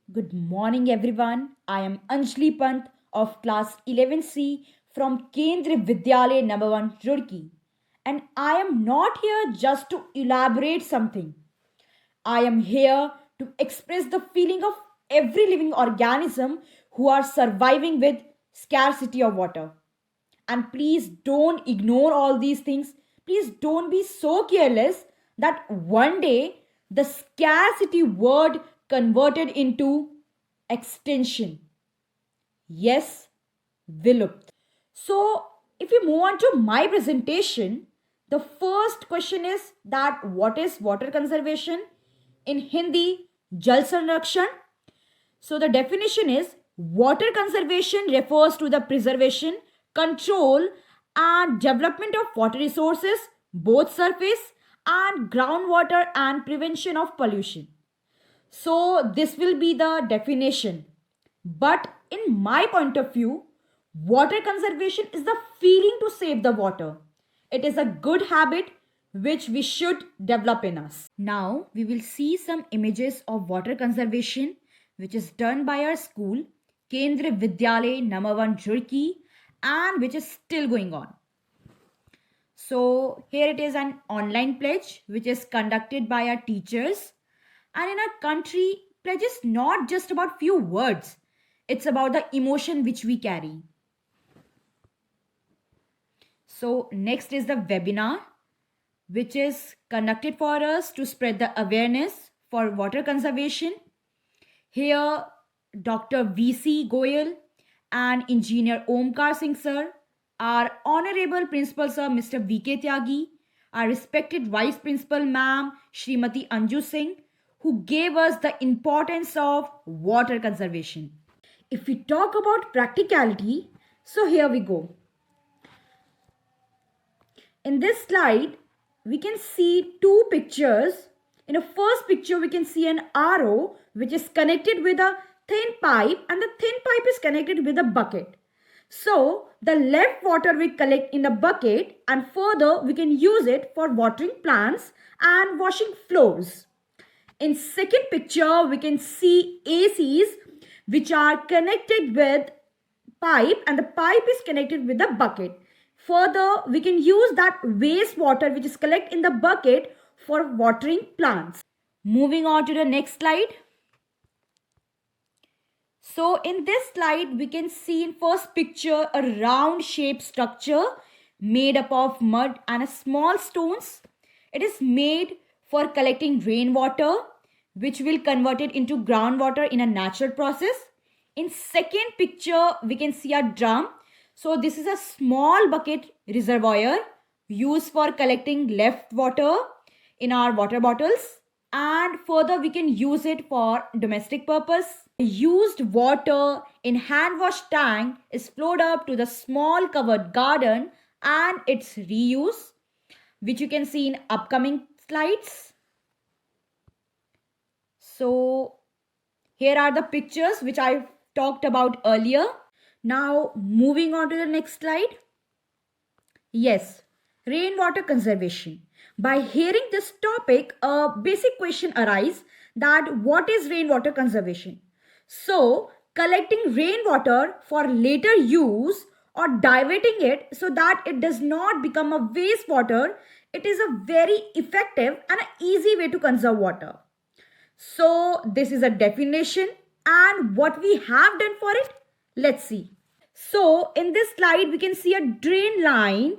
Good morning, everyone. I am Anjali Pant of class 11C from Kendriya Vidyalaya No.1 Roorkee. And I am not here just to elaborate something. I am here to express the feeling of every living organism who are surviving with scarcity of water. And please don't ignore all these things. Please don't be so careless that one day the scarcity word converted into extension. Yes, Vilupt. So, if we move on to my presentation, the first question is that what is water conservation? In Hindi, Jal Sanrakshan. So the definition is water conservation refers to the preservation, control, and development of water resources, both surface and groundwater, and prevention of pollution. So this will be the definition. But in my point of view, water conservation is the feeling to save the water. It is a good habit which we should develop in us. Now we will see some images of water conservation which is done by our school, Kendriya Vidyalaya No.1 Roorkee, and which is still going on. So here it is an online pledge which is conducted by our teachers. And in our country, pledge is not just about few words. It's about the emotion which we carry. So next is the webinar which is conducted for us to spread the awareness for water conservation. Here Dr. V.C. Goyal and Engineer Omkar Singh sir, our Honorable Principal Sir Mr. V.K. Tyagi, our respected Vice Principal Ma'am Srimati Anju Singh, who gave us the importance of water conservation. If we talk about practicality, so here we go. In this slide, we can see two pictures. In the first picture, we can see an RO which is connected with a thin pipe, and the thin pipe is connected with a bucket. So the left water we collect in the bucket, and further we can use it for watering plants and washing floors. In second picture, we can see ACs which are connected with pipe, and the pipe is connected with the bucket. Further, we can use that wastewater which is collected in the bucket for watering plants. Moving on to the next slide. So in this slide, we can see in first picture a round shaped structure made up of mud and a small stones. It is made for collecting rainwater, which will convert it into groundwater in a natural process. In second picture, we can see a drum. So this is a small bucket reservoir used for collecting left water in our water bottles, and further we can use it for domestic purpose. Used water in hand wash tank is flowed up to the small covered garden and its reuse, which you can see in upcoming slides. So here are the pictures which I talked about earlier. Now moving on to the next slide. Yes, rainwater conservation. By hearing this topic, a basic question arises that what is rainwater conservation? So, collecting rainwater for later use or diverting it so that it does not become a wastewater, it is a very effective and an easy way to conserve water. So, this is a definition, and what we have done for it, let's see. So, in this slide, we can see a drain line.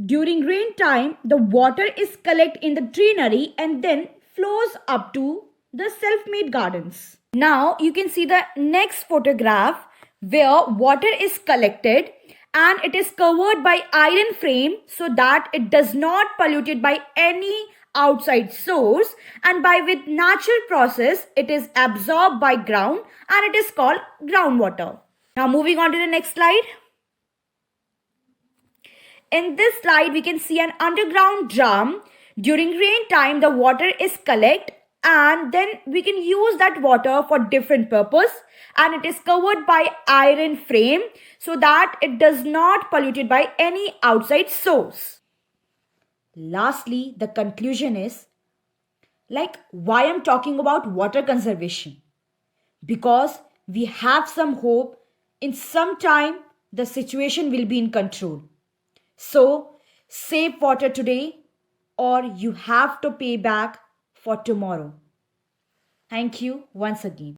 During rain time, the water is collected in the granary and then flows up to the self-made gardens. Now you can see the next photograph where water is collected and it is covered by iron frame so that it does not polluted by any outside source, and by with natural process it is absorbed by ground and it is called groundwater. Now moving on to the next slide. In this slide, we can see an underground drum. During rain time, the water is collected and then we can use that water for different purpose, and it is covered by iron frame so that it does not polluted by any outside source. Lastly, the conclusion is like why I'm talking about water conservation. because we have some hope in some time the situation will be in control. So, save water today or you have to pay back for tomorrow. Thank you once again.